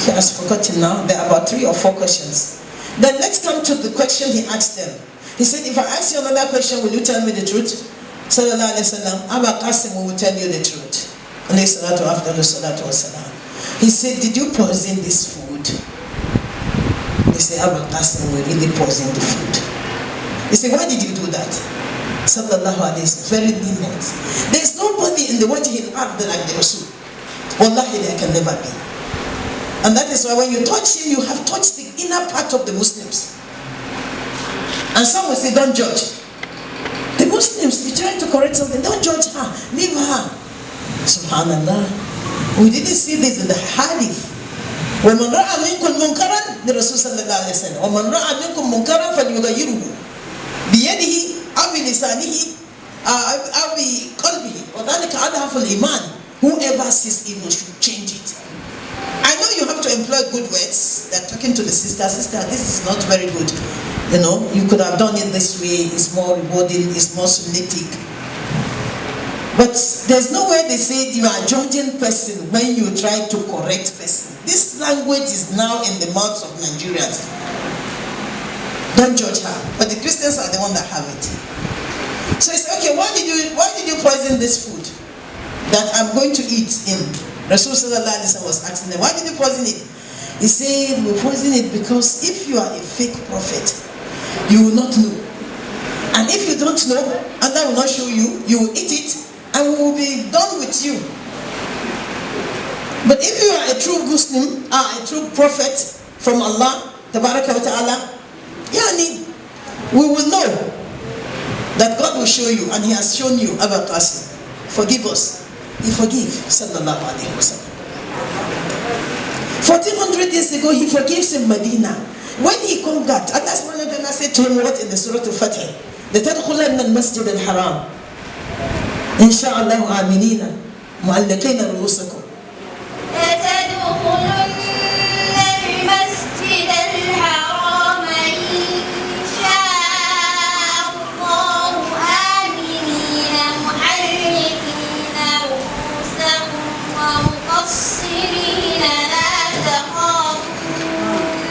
He has forgotten now. There are about 3 or 4 questions. Then let's come to the question he asked them. He said, if I ask you another question, will you tell me the truth? Sallallahu Alaihi Wasallam, Abba Qasim will tell you the truth. Alayhi salatu after the salatu wasalam. He said, did you poison this food? He said, Abba Qasim will really poison the food. He said, why did you do that? Sallallahu Alaihi Wasallam, very lenient. There is nobody in the wajhi al-ard like the Rasul. Wallahi, there can never be. And that is why when you touch him, you have touched the inner part of the Muslims. And some will say, don't judge. The Muslims, you're trying to correct something, don't judge her, leave her. Subhanallah. We didn't see this in the hadith. وَمَنْ رَأَى مِنْكُمْ مُنْكَرًا, the Rasul sallallahu alayhi wa sallam, وَمَنْ رَأَى مِنْكُمْ مُنْكَرًا فَلْيُغَيِّرُهُ بِيَدِهِ أَوْ بِلِسَانِهِ أَوْ بِقَلْبِهِ وَذَلِكَ أَضْعَفُ الْإِيمَانِ. Whoever sees evil should change it. I know you have to employ good words. They're talking to the sister, this is not very good. You know, you could have done it this way, it's more rewarding, it's more sunnitic. But there's no way they say you are judging person when you try to correct person. This language is now in the mouths of Nigerians. Don't judge her. But the Christians are the one that have it. So it's okay, why did you poison this food that I'm going to eat in? Rasul sallallahu alaihi wasallam was asking them, why did you poison it? He said, we poison it because if you are a fake prophet, you will not know. And if you don't know, Allah will not show you, you will eat it, and we will be done with you. But if you are a true Muslim, a true prophet from Allah, Tabaraka wa Ta'ala, yani, we will know that God will show you, and He has shown you, Abba Qasim. Forgive us. He forgive, sallallahu alayhi wa sallam. 1400 years ago, He forgives in Medina. When He conquered, Allah subhanahu wa ta'ala said to him what in the Surah Al-Fatih? لَتَدْخُلَنَّ الْمَسْجِدَ الْحَرَامِ إِنْ شَاءَ اللَّهُ آمِنِينَ مُعَلِّقِينَ رُؤُوسَكُمْ.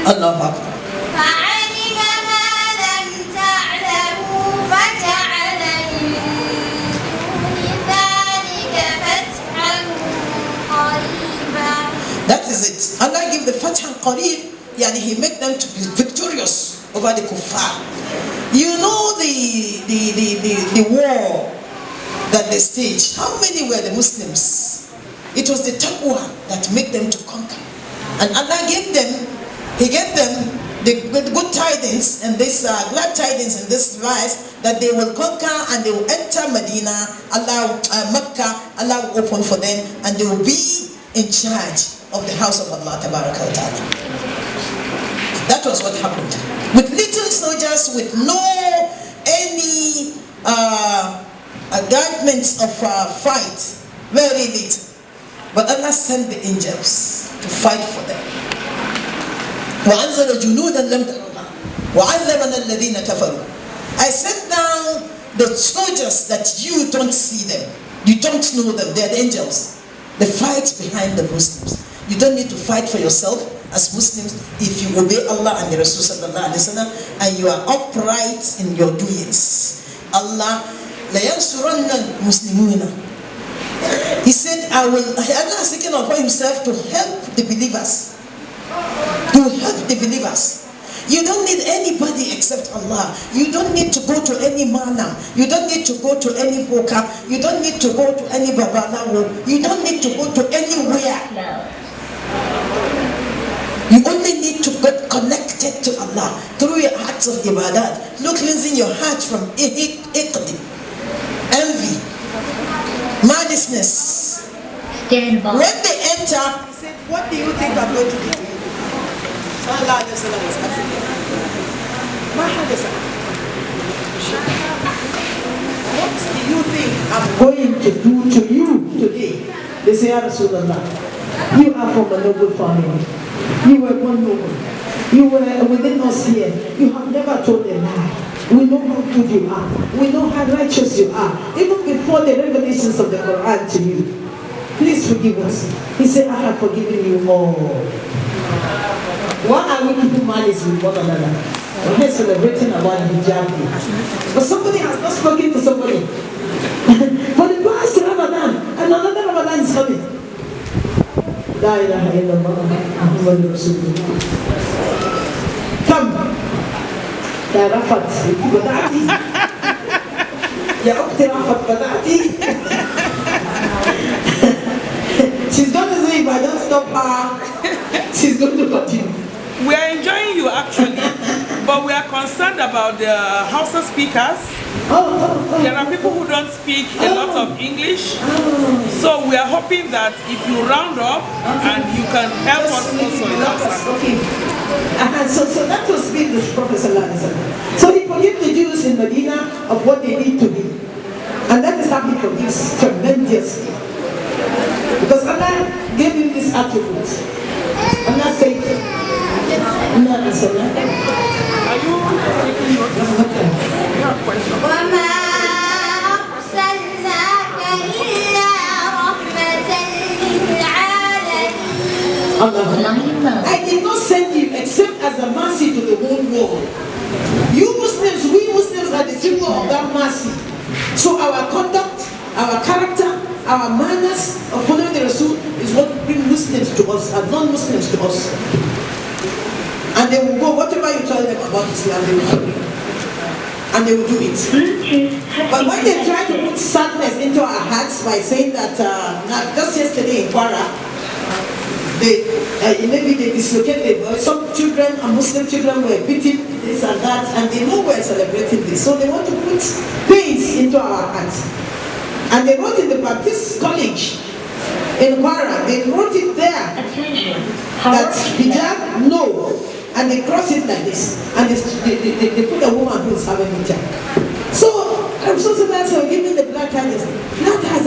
Allah Akbar. That is it. Allah give the Fathan Qarib, yani He make them to be victorious over the kuffar. You know the war that they staged. How many were the Muslims? It was the taqwa that made them to conquer. And Allah gave them, He gave them the good tidings and this glad tidings in this verse that they will conquer and they will enter Medina, Mecca, Allah will open for them and they will be in charge of the house of Allah Tabaraka wa Ta'ala. That was what happened. With little soldiers, with no any garments of fight, very little. But Allah sent the angels to fight for them. وَأَنزَلَ جُنُودًا لَمْ تَرَوْهَا وَعَذَّبَنَا الَّذِينَ كَفَرُوا. I sent down the soldiers that you don't see them, you don't know them, they are the angels. The fight behind the Muslims. You don't need to fight for yourself as Muslims if you obey Allah and the Rasul sallallahu alaihi wasallam and you are upright in your doings. Allah la yansuranna muslimuna. He said, Allah is taking upon Himself to help the believers. To help the believers. You don't need anybody except Allah. You don't need to go to any mana. You don't need to go to any boka. You don't need to go to any babalawo. You don't need to go to anywhere. You only need to get connected to Allah through your acts of ibadat. Look, cleansing your heart from iqdi, envy, maliciousness. When they enter, he said, what do you think I'm going to do to you? Sallallahu Alaihi Wasallam was asking them, what do you think I'm going to do to you today? They say, Ya Rasulullah, you are from a noble family. You were one noble. You were within us here. You have never told a lie. We know how good you are. We know how righteous you are. Even before the revelations of the Quran to you. Please forgive us. He said, I have forgiven you all. Why are we keeping malice with one another? We're here celebrating about Hijab. But somebody has not spoken to somebody. For the past Ramadan, and another Ramadan is coming. La ilaha illallah, Muhammadur Rasulullah. Come. Ya Rafat, Badati. Ya Ukhti Rafat Badati. She's going to say if I don't stop her, she's going to continue. We are enjoying you actually, but we are concerned about the Hausa speakers. There are people who don't speak a lot of English, so we are hoping that if you round up and you can help us also in Hausa. Okay. So that was being the Prophet ﷺ. So he forgave the Jews in Medina of what they need to be, and that is how he forgives tremendously. Because Allah gave him this attribute. Allah said, Allah is Allah. Are you taking notes? You have questions. I did not send you except as a mercy to the whole world. You Muslims, we Muslims are the symbol of that mercy. So our conduct, our character, our manners of following the Rasul is what brings Muslims to us and non-Muslims to us. And they will go, whatever you tell them about Islam, they will do. And they will do it. But when they try to put sadness into our hearts by saying that, just yesterday in Kwara, maybe they dislocated, some children, Muslim children were beating this and that, and they know we're celebrating this. So they want to put pains into our hearts. And they wrote in the Baptist College in Kwara, they wrote it there that hijab, no. And they cross it like this. And they put a woman who is having hijab. So, I'm so surprised for giving the black eyes. Black eyes,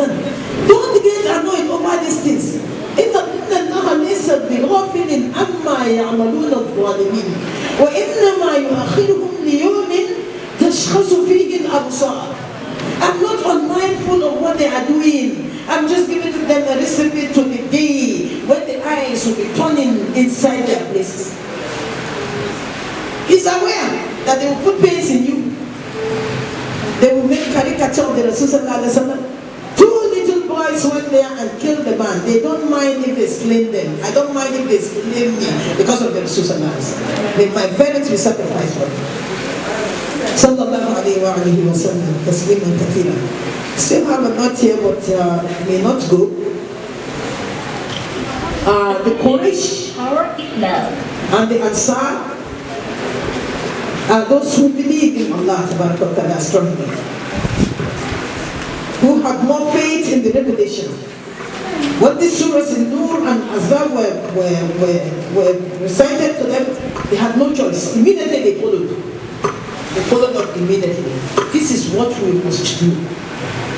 don't get annoyed over these things. إنها ليست بغافل عما يعملون الظالمين وإنما يؤخرهم ليوم تشخص فيه الأبصار. I'm not unmindful of what they are doing. I'm just giving them a recipe to the day when the eyes will be turning inside their places. He's aware that they will put pains in you. They will make caricature of the Rasul. Two little boys went there and killed the man. They don't mind if they slay them. I don't mind if they slay me because of the Rasul. My parents will sacrifice for them. Sallallahu alayhi wa alayhi wa sallam. Tasliman kathira. Still have a note here, but may not go. The Quraysh and the Ansar are those who believe in Allah Ta'ala strongly, who have more faith in the revelation. When these surahs in Nur and Azab were recited to them, they had no choice. Immediately they followed. They followed up immediately. This is what we must do.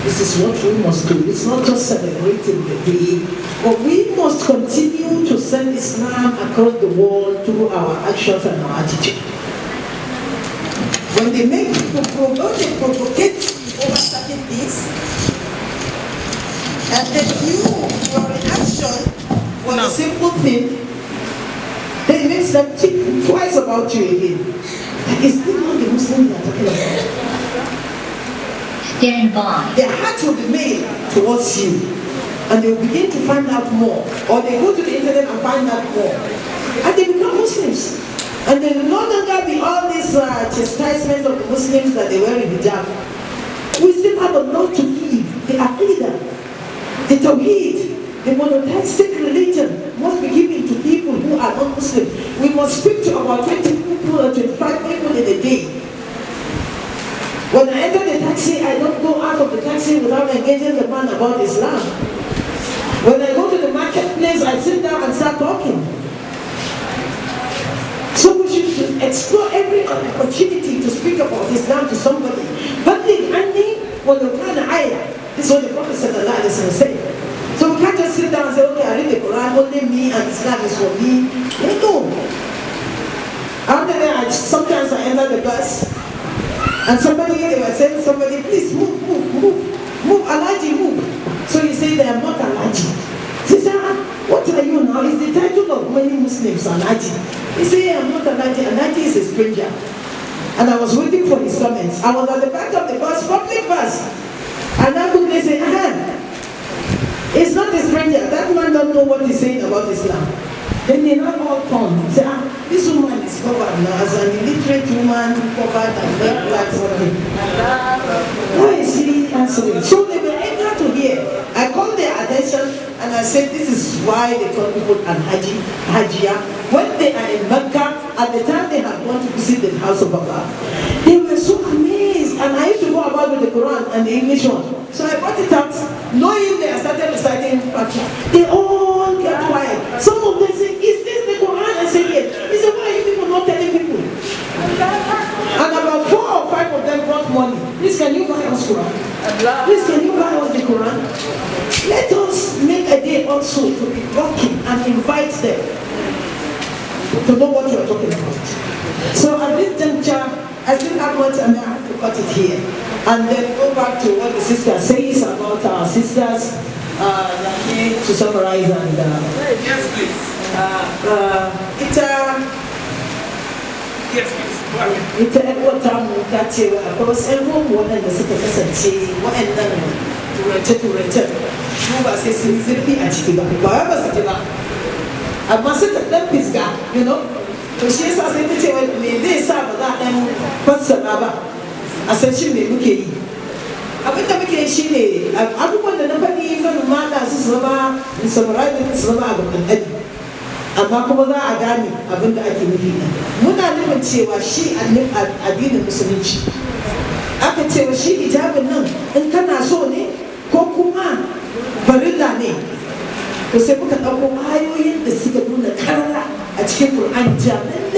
This is what we must do. It's not just celebrating the day, but we must continue to send Islam across the world through our actions and our attitude. When they make people provocate over certain things, and then your reaction was a simple thing, then it makes them think twice about you again. Like, is this not the Muslim they are talking about? Stand by. Their heart will be made towards you, and they will begin to find out more, or they go to the internet and find out more, and they become Muslims. And there will no longer be all these chastisements of the Muslims that they wear in hijab. We still have a lot to give. The aqidah, the tawheed, the monotheistic religion must be given to people who are not Muslim. We must speak to about 20 people or 25 people in a day. When I enter the taxi, I don't go out of the taxi without engaging the man about Islam. When I go to the marketplace, I sit down and start talking. So we should explore every opportunity to speak about Islam to somebody. But this is what the Prophet said. So we can't just sit down and say, okay, I read the Quran, only me and Islam is for me. No. After that, sometimes I enter the bus, and they were saying, somebody, please move, Alaji, move. So you say they are not Alaji. She said, what what are you now? It's the title of many Muslims, Anaji. He said, I'm not Anaji. Anaji is a stranger. And I was waiting for his comments. I was at the back of the bus, public bus. And I could say, it's not a stranger. That man don't know what he's saying about Islam. Then they not all come. Say, this woman is covered now as an illiterate woman covered and made black something. Why is she answering? So they were eager to hear. I called their attention and I said, this is why they call people Hajia. When they are in Mecca, at the time they had gone to visit the house of Allah, they were so amazed. And I used to go about with the Quran and the English one. So I brought it out, knowing they started reciting Fatiha. They all kept quiet. Some of them said, is this the Quran? I said, yes. He said, why are you people not telling people? And about 4 or 5 of them brought money. Please, can you buy us Quran? Please, can you buy us the Quran? Let us make a day also to be walking and invite them to know what we are talking about. So at this juncture, I still have much and I have to cut it here. And then go back to what the sister says about our sisters, to summarize and... yes, please. Yes, please. Ita ‘yan wata mu ta ce akwai wasu ‘yan ruwan waɗanda suka kasance waɗannan turance-turance su ba sai sun zirfi a ciki ba ba su ji ba amma suka ɗan fisga, you know, to shi yasa sai ta ce me zai sa ba za a ɗan fassara ba a san shi me muke yi. Abin da muke yi shi ne abubuwan da na faɗi zan mata su zama in summarizing su zama abu kankani, amma kuma za a gane abin da ake nufi nan. Muna nufin cewa shi addinin musulunci aka cewa shi hijabin nan in kana so ne ko kuma farilla ne, to sai muka ɗauko ayoyin da suka nuna karara a cikin Qur'ani cewa